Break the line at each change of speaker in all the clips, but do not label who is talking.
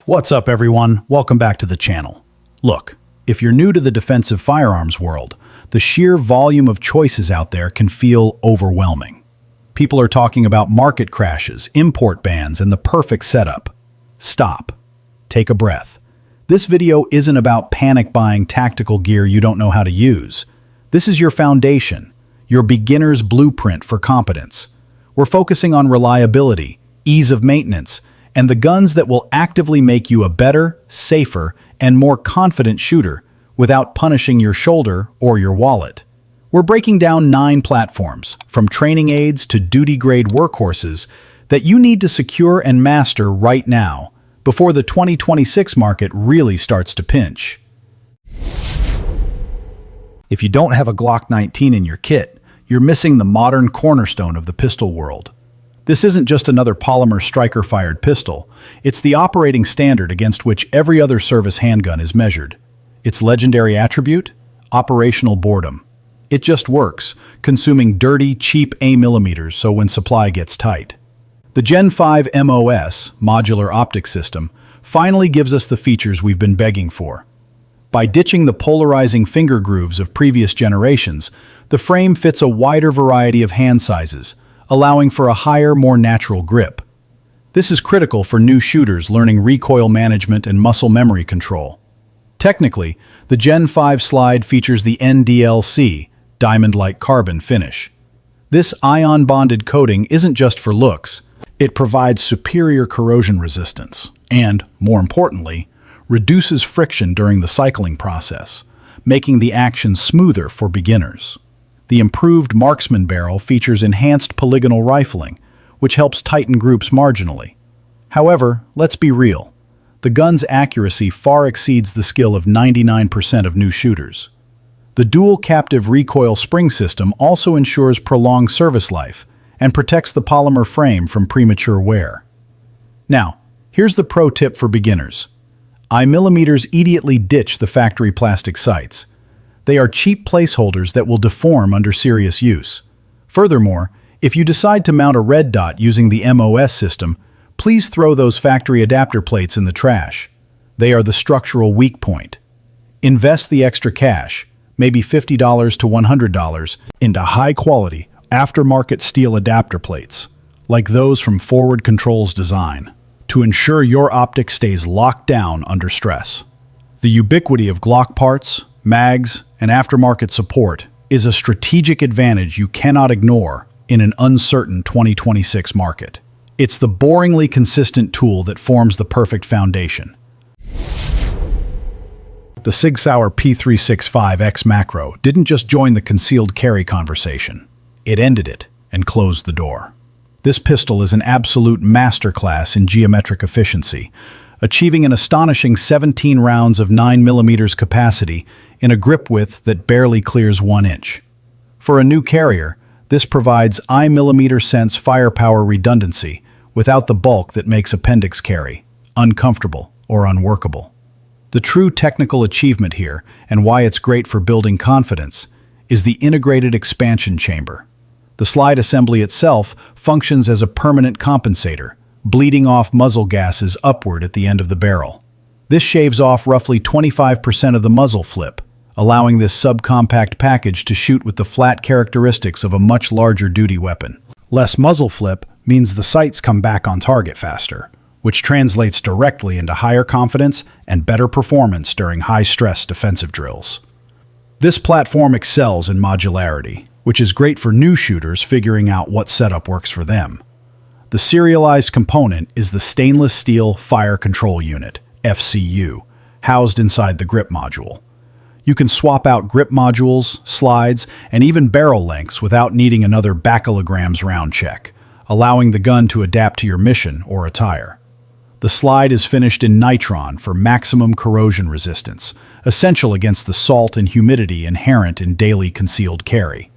What's up, everyone? Welcome back to the channel. Look, if you're new to the defensive firearms world, the sheer volume of choices out there can feel overwhelming. People are talking about market crashes, import bans, and the perfect setup. Stop. Take a breath. This video isn't about panic buying tactical gear you don't know how to use. This is your foundation, your beginner's blueprint for competence. We're focusing on reliability, ease of maintenance, and the guns that will actively make you a better, safer, and more confident shooter without punishing your shoulder or your wallet. We're breaking down 9 platforms, from training aids to duty-grade workhorses, that you need to secure and master right now, before the 2026 market really starts to pinch. If you don't have a Glock 19 in your kit, you're missing the modern cornerstone of the pistol world. This isn't just another polymer striker-fired pistol. It's the operating standard against which every other service handgun is measured. Its legendary attribute? Operational boredom. It just works, consuming dirty, cheap A-millimeters so when supply gets tight. The Gen 5 MOS, Modular Optics System, finally gives us the features we've been begging for. By ditching the polarizing finger grooves of previous generations, the frame fits a wider variety of hand sizes, allowing for a higher, more natural grip. This is critical for new shooters learning recoil management and muscle memory control. Technically, the Gen 5 slide features the NDLC, diamond-like carbon finish. This ion-bonded coating isn't just for looks. It provides superior corrosion resistance and, more importantly, reduces friction during the cycling process, making the action smoother for beginners. The improved marksman barrel features enhanced polygonal rifling, which helps tighten groups marginally. However, let's be real. The gun's accuracy far exceeds the skill of 99% of new shooters. The dual captive recoil spring system also ensures prolonged service life and protects the polymer frame from premature wear. Now, here's the pro tip for beginners. I-millimeters immediately ditch the factory plastic sights. They are cheap placeholders that will deform under serious use. Furthermore, if you decide to mount a red dot using the MOS system, please throw those factory adapter plates in the trash. They are the structural weak point. Invest the extra cash, maybe $50 to $100, into high-quality, aftermarket steel adapter plates, like those from Forward Control's design, to ensure your optic stays locked down under stress. The ubiquity of Glock parts, mags, and aftermarket support is a strategic advantage you cannot ignore in an uncertain 2026 market. It's the boringly consistent tool that forms the perfect foundation. The SIG P365 X-Macro didn't just join the concealed carry conversation. It ended it and closed the door. This pistol is an absolute masterclass in geometric efficiency, achieving an astonishing 17 rounds of 9mm capacity in a grip width that barely clears 1 inch. For a new carrier, this provides I-millimeter sense firepower redundancy without the bulk that makes appendix carry uncomfortable or unworkable. The true technical achievement here, and why it's great for building confidence, is the integrated expansion chamber. The slide assembly itself functions as a permanent compensator, bleeding off muzzle gases upward at the end of the barrel. This shaves off roughly 25% of the muzzle flip, allowing this subcompact package to shoot with the flat characteristics of a much larger duty weapon. Less muzzle flip means the sights come back on target faster, which translates directly into higher confidence and better performance during high-stress defensive drills. This platform excels in modularity, which is great for new shooters figuring out what setup works for them. The serialized component is the stainless steel fire control unit, FCU, housed inside the grip module. You can swap out grip modules, slides, and even barrel lengths without needing another bacillograms round check, allowing the gun to adapt to your mission or attire. The slide is finished in nitron for maximum corrosion resistance, essential against the salt and humidity inherent in daily concealed carry.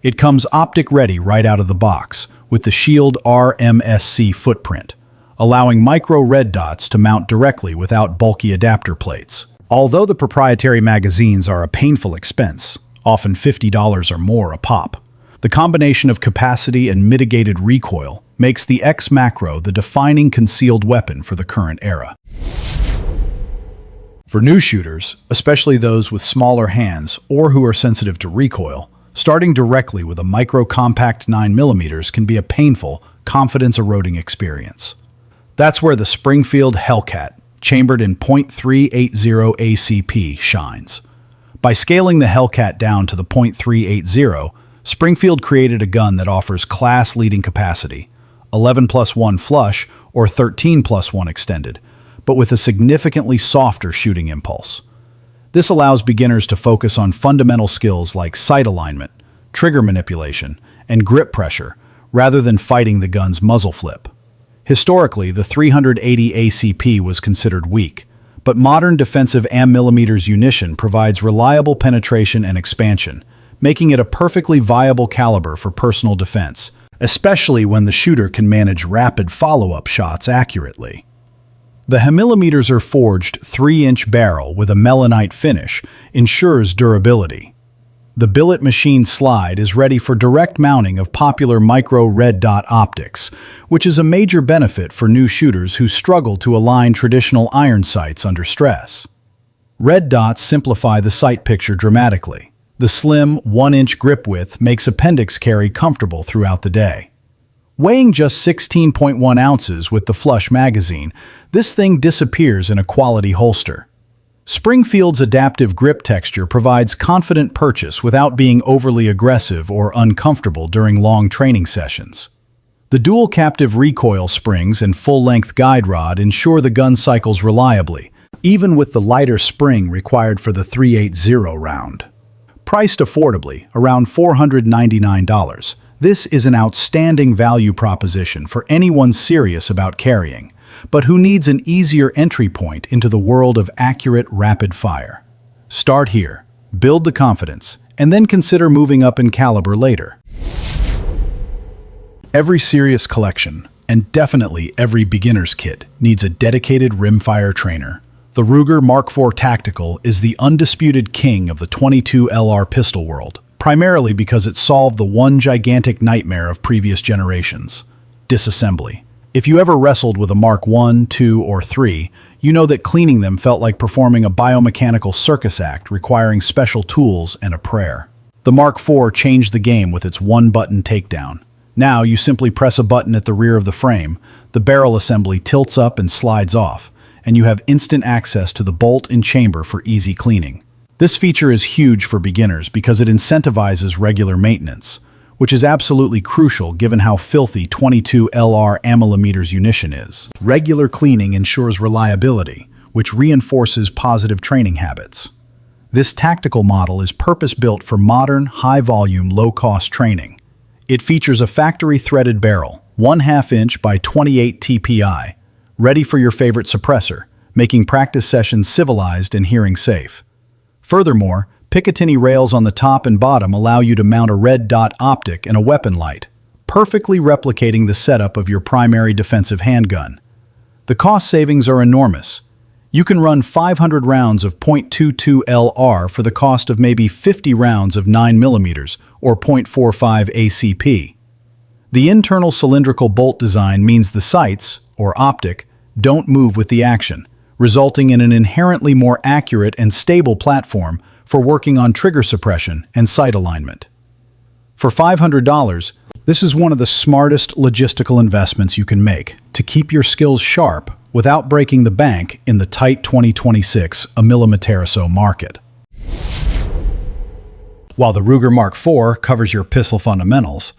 It comes optic ready right out of the box, with the Shield RMSC footprint, allowing micro red dots to mount directly without bulky adapter plates. Although the proprietary magazines are a painful expense, often $50 or more a pop, the combination of capacity and mitigated recoil makes the X-Macro the defining concealed weapon for the current era. For new shooters, especially those with smaller hands or who are sensitive to recoil, starting directly with a micro-compact 9mm can be a painful, confidence-eroding experience. That's where the Springfield Hellcat, chambered in .380 ACP, shines. By scaling the Hellcat down to the .380, Springfield created a gun that offers class-leading capacity, 11+1 flush or 13+1 extended, but with a significantly softer shooting impulse. This allows beginners to focus on fundamental skills like sight alignment, trigger manipulation, and grip pressure, rather than fighting the gun's muzzle flip. Historically, the 380 ACP was considered weak, but modern defensive AMM munition provides reliable penetration and expansion, making it a perfectly viable caliber for personal defense, especially when the shooter can manage rapid follow-up shots accurately. The HMs are forged 3-inch barrel with a melanite finish ensures durability. The billet machine slide is ready for direct mounting of popular micro red dot optics, which is a major benefit for new shooters who struggle to align traditional iron sights under stress. Red dots simplify the sight picture dramatically. The slim 1-inch grip width makes appendix carry comfortable throughout the day. Weighing just 16.1 ounces with the flush magazine, this thing disappears in a quality holster. Springfield's adaptive grip texture provides confident purchase without being overly aggressive or uncomfortable during long training sessions. The dual captive recoil springs and full-length guide rod ensure the gun cycles reliably, even with the lighter spring required for the 380 round. Priced affordably, around $499, this is an outstanding value proposition for anyone serious about carrying, but who needs an easier entry point into the world of accurate, rapid fire. Start here, build the confidence, and then consider moving up in caliber later. Every serious collection, and definitely every beginner's kit, needs a dedicated rimfire trainer. The Ruger Mark IV Tactical is the undisputed king of the .22 LR pistol world, primarily because it solved the one gigantic nightmare of previous generations: disassembly. If you ever wrestled with a Mark I, II, or III, you know that cleaning them felt like performing a biomechanical circus act requiring special tools and a prayer. The Mark IV changed the game with its one-button takedown. Now you simply press a button at the rear of the frame, the barrel assembly tilts up and slides off, and you have instant access to the bolt and chamber for easy cleaning. This feature is huge for beginners because it incentivizes regular maintenance, which is absolutely crucial given how filthy .22 LR AMM munition is. Regular cleaning ensures reliability, which reinforces positive training habits. This tactical model is purpose-built for modern, high-volume, low-cost training. It features a factory-threaded barrel, 1/2 inch by 28 TPI, ready for your favorite suppressor, making practice sessions civilized and hearing safe. Furthermore, Picatinny rails on the top and bottom allow you to mount a red dot optic and a weapon light, perfectly replicating the setup of your primary defensive handgun. The cost savings are enormous. You can run 500 rounds of .22 LR for the cost of maybe 50 rounds of 9mm or .45 ACP. The internal cylindrical bolt design means the sights, or optic, don't move with the action, resulting in an inherently more accurate and stable platform for working on trigger suppression and sight alignment. For $500, this is one of the smartest logistical investments you can make to keep your skills sharp without breaking the bank in the tight 2026 mm market. While the Ruger Mark IV covers your pistol fundamentals,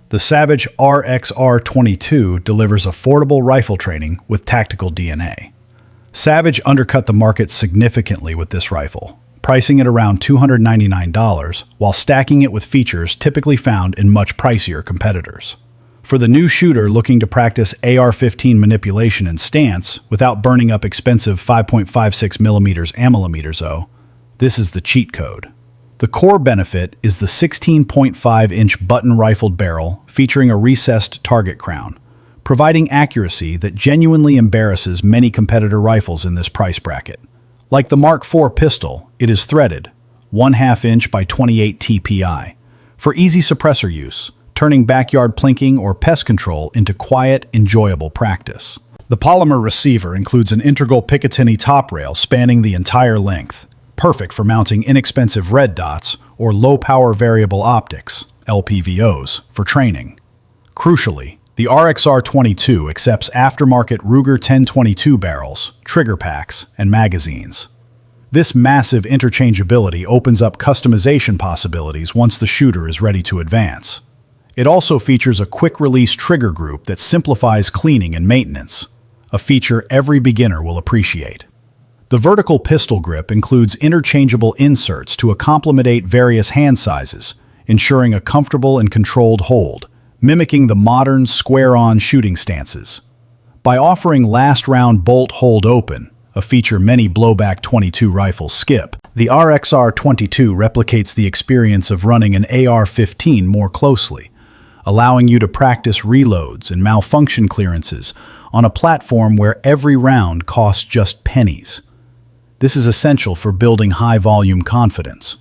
the Savage RXR22 delivers affordable rifle training with tactical DNA. Savage undercut the market significantly with this rifle, pricing it around $299 while stacking it with features typically found in much pricier competitors. For the new shooter looking to practice AR-15 manipulation and stance without burning up expensive 5.56mm AMM, this is the cheat code. The core benefit is the 16.5-inch button-rifled barrel featuring a recessed target crown, providing accuracy that genuinely embarrasses many competitor rifles in this price bracket. Like the Mark IV pistol, it is threaded, 1/2 inch by 28 TPI, for easy suppressor use, turning backyard plinking or pest control into quiet, enjoyable practice. The polymer receiver includes an integral Picatinny top rail spanning the entire length, perfect for mounting inexpensive red dots or low-power variable optics, LPVOs, for training. Crucially, the RXR-22 accepts aftermarket Ruger 1022 barrels, trigger packs, and magazines. This massive interchangeability opens up customization possibilities once the shooter is ready to advance. It also features a quick-release trigger group that simplifies cleaning and maintenance, a feature every beginner will appreciate. The vertical pistol grip includes interchangeable inserts to accommodate various hand sizes, ensuring a comfortable and controlled hold, mimicking the modern square-on shooting stances. By offering last-round bolt hold open, a feature many blowback .22 rifles skip, the RXR-22 replicates the experience of running an AR-15 more closely, allowing you to practice reloads and malfunction clearances on a platform where every round costs just pennies. This is essential for building high-volume confidence.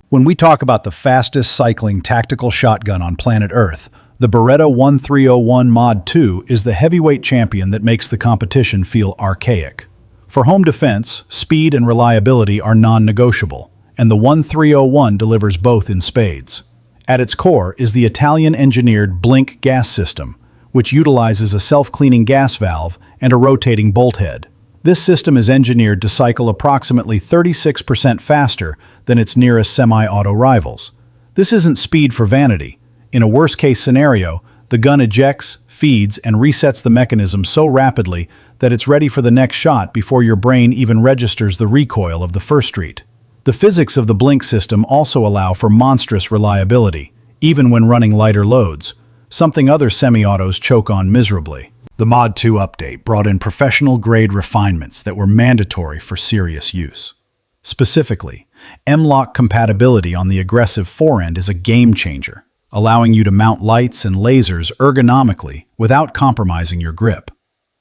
When we talk about the fastest cycling tactical shotgun on planet Earth, the Beretta 1301 Mod 2 is the heavyweight champion that makes the competition feel archaic. For home defense, speed and reliability are non-negotiable, and the 1301 delivers both in spades. At its core is the Italian-engineered Blink gas system, which utilizes a self-cleaning gas valve and a rotating bolt head. This system is engineered to cycle approximately 36% faster than its nearest semi-auto rivals. This isn't speed for vanity. In a worst-case scenario, the gun ejects, feeds, and resets the mechanism so rapidly that it's ready for the next shot before your brain even registers the recoil of the first street. The physics of the Blink system also allow for monstrous reliability, even when running lighter loads, something other semi-autos choke on miserably. The Mod 2 update brought in professional-grade refinements that were mandatory for serious use. Specifically, M-LOK compatibility on the aggressive forend is a game-changer, allowing you to mount lights and lasers ergonomically without compromising your grip.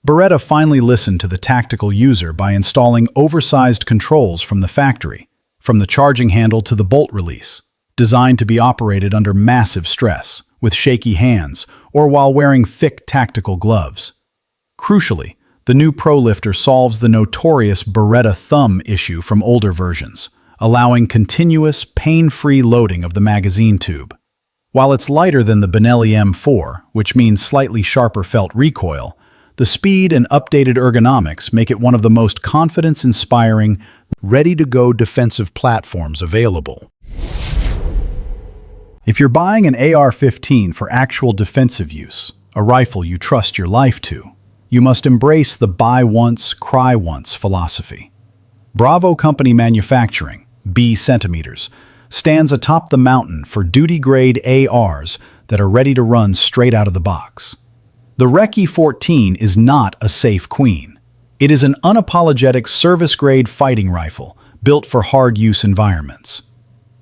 Beretta finally listened to the tactical user by installing oversized controls from the factory, from the charging handle to the bolt release, designed to be operated under massive stress, with shaky hands, or while wearing thick tactical gloves. Crucially, the new Pro Lifter solves the notorious Beretta thumb issue from older versions, allowing continuous, pain-free loading of the magazine tube. While it's lighter than the Benelli M4, which means slightly sharper felt recoil, the speed and updated ergonomics make it one of the most confidence-inspiring, ready-to-go defensive platforms available. If you're buying an AR-15 for actual defensive use, a rifle you trust your life to, you must embrace the buy once, cry once philosophy. Bravo Company Manufacturing, B Centimeters, stands atop the mountain for duty-grade ARs that are ready to run straight out of the box. The Recce 14 is not a safe queen. It is an unapologetic service-grade fighting rifle built for hard-use environments.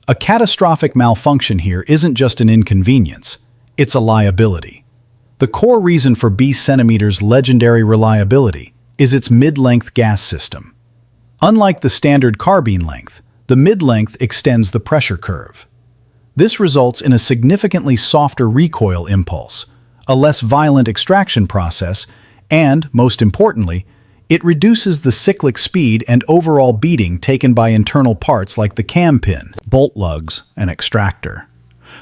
A catastrophic malfunction here isn't just an inconvenience, it's a liability. The core reason for B Centimeter's legendary reliability is its mid-length gas system. Unlike the standard carbine length, the mid-length extends the pressure curve. This results in a significantly softer recoil impulse, a less violent extraction process, and, most importantly, it reduces the cyclic speed and overall beating taken by internal parts like the cam pin, bolt lugs, and extractor.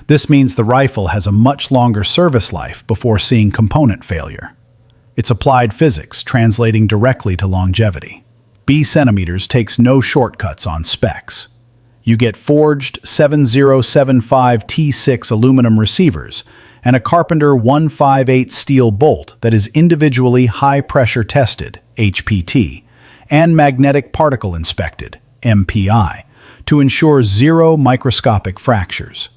This means the rifle has a much longer service life before seeing component failure. It's applied physics translating directly to longevity. B Centimeters takes no shortcuts on specs. You get forged 7075 T6 aluminum receivers and a Carpenter 158 steel bolt that is individually high-pressure tested, HPT, and magnetic particle inspected, MPI, to ensure zero microscopic fractures.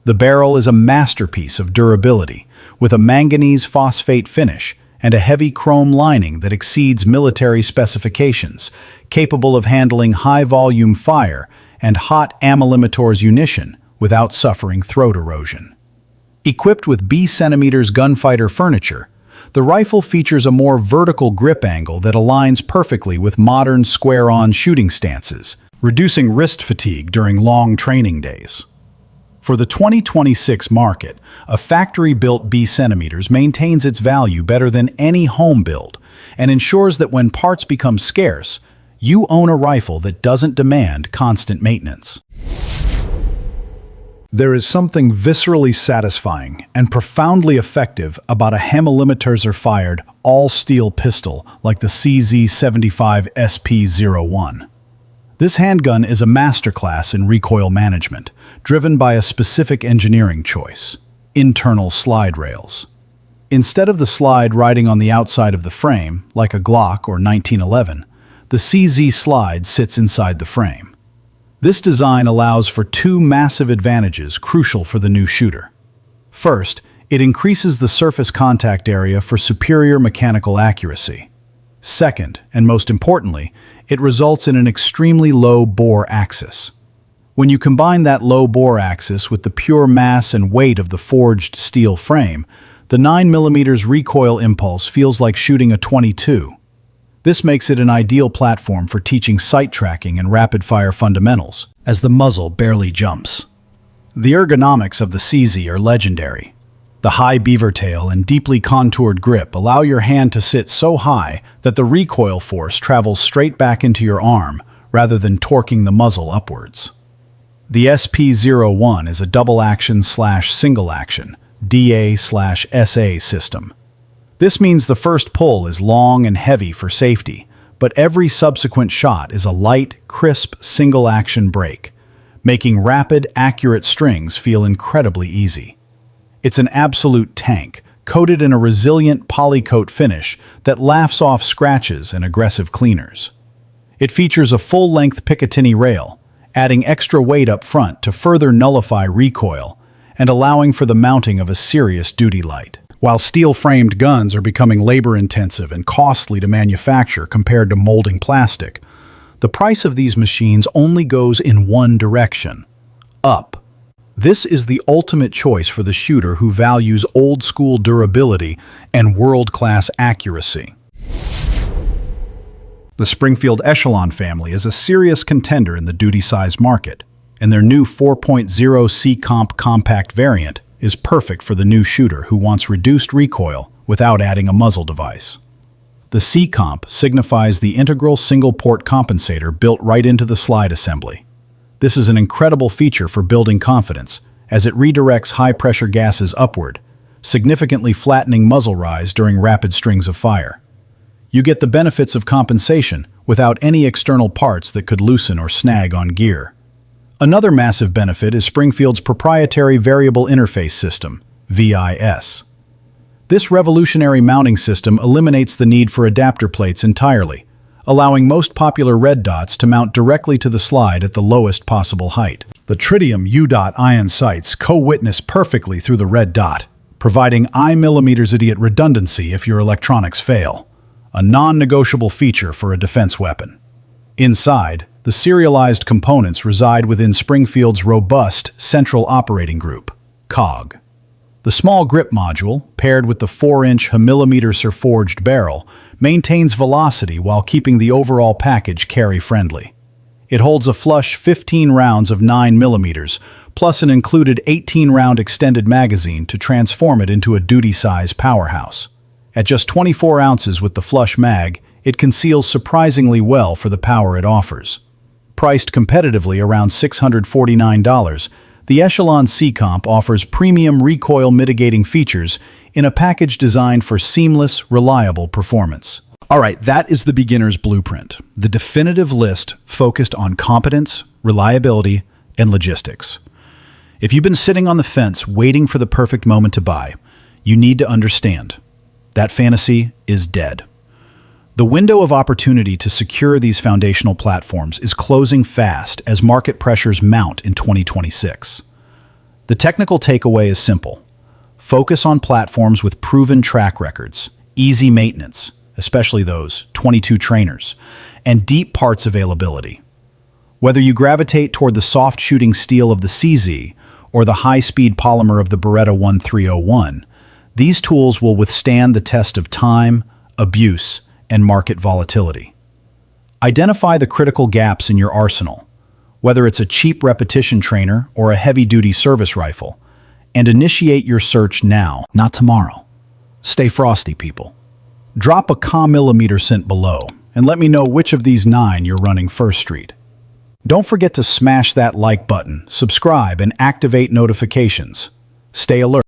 The barrel is a masterpiece of durability, with a manganese phosphate finish and a heavy chrome lining that exceeds military specifications, capable of handling high-volume fire and hot amylimetors munition without suffering throat erosion. Equipped with B Centimeters gunfighter furniture, the rifle features a more vertical grip angle that aligns perfectly with modern square-on shooting stances, reducing wrist fatigue during long training days. For the 2026 market, a factory-built B-centimeters maintains its value better than any home build and ensures that when parts become scarce, you own a rifle that doesn't demand constant maintenance. There is something viscerally satisfying and profoundly effective about a hemilimeter-fired, all-steel pistol like the CZ75 SP01. This handgun is a masterclass in recoil management, driven by a specific engineering choice: internal slide rails. Instead of the slide riding on the outside of the frame, like a Glock or 1911, the CZ slide sits inside the frame. This design allows for two massive advantages crucial for the new shooter. First, it increases the surface contact area for superior mechanical accuracy. Second, and most importantly, it results in an extremely low bore axis. When you combine that low bore axis with the pure mass and weight of the forged steel frame, the 9mm recoil impulse feels like shooting a .22. This makes it an ideal platform for teaching sight tracking and rapid-fire fundamentals, as the muzzle barely jumps. The ergonomics of the CZ are legendary. The high beaver tail and deeply contoured grip allow your hand to sit so high that the recoil force travels straight back into your arm rather than torquing the muzzle upwards. The SP01 is a double-action/single-action DA/SA system. This means the first pull is long and heavy for safety, but every subsequent shot is a light, crisp single-action break, making rapid, accurate strings feel incredibly easy. It's an absolute tank, coated in a resilient polycoat finish that laughs off scratches and aggressive cleaners. It features a full-length Picatinny rail, adding extra weight up front to further nullify recoil and allowing for the mounting of a serious duty light. While steel-framed guns are becoming labor-intensive and costly to manufacture compared to molding plastic, the price of these machines only goes in one direction: up. This is the ultimate choice for the shooter who values old-school durability and world-class accuracy. The Springfield Echelon family is a serious contender in the duty-size market, and their new 4.0 C-Comp compact variant is perfect for the new shooter who wants reduced recoil without adding a muzzle device. The C-Comp signifies the integral single-port compensator built right into the slide assembly. This is an incredible feature for building confidence, as it redirects high-pressure gases upward, significantly flattening muzzle rise during rapid strings of fire. You get the benefits of compensation without any external parts that could loosen or snag on gear. Another massive benefit is Springfield's proprietary variable interface system, VIS. This revolutionary mounting system eliminates the need for adapter plates entirely, allowing most popular red dots to mount directly to the slide at the lowest possible height. The tritium U-dot ion sights co-witness perfectly through the red dot, providing I-idiot redundancy if your electronics fail, a non-negotiable feature for a defense weapon. Inside, the serialized components reside within Springfield's robust Central Operating Group, COG. The small grip module, paired with the 4-inch hemilimeter forged barrel, maintains velocity while keeping the overall package carry-friendly. It holds a flush 15 rounds of 9mm, plus an included 18-round extended magazine to transform it into a duty-size powerhouse. At just 24 ounces with the flush mag, it conceals surprisingly well for the power it offers. Priced competitively around $649, the Echelon C-Comp offers premium recoil mitigating features in a package designed for seamless, reliable performance. All right, that is the beginner's blueprint, the definitive list focused on competence, reliability, and logistics. If you've been sitting on the fence waiting for the perfect moment to buy, you need to understand that fantasy is dead. The window of opportunity to secure these foundational platforms is closing fast as market pressures mount in 2026. The technical takeaway is simple. Focus on platforms with proven track records, easy maintenance, especially those 22 trainers, and deep parts availability. Whether you gravitate toward the soft shooting steel of the CZ or the high-speed polymer of the Beretta 1301, these tools will withstand the test of time, abuse, and market volatility. Identify the critical gaps in your arsenal. whether it's a cheap repetition trainer or a heavy-duty service rifle, and initiate your search now, not tomorrow. Stay frosty, people. Drop a millimeter scent below, and let me know which of these 9 you're running First Street. Don't forget to smash that like button, subscribe, and activate notifications. Stay alert.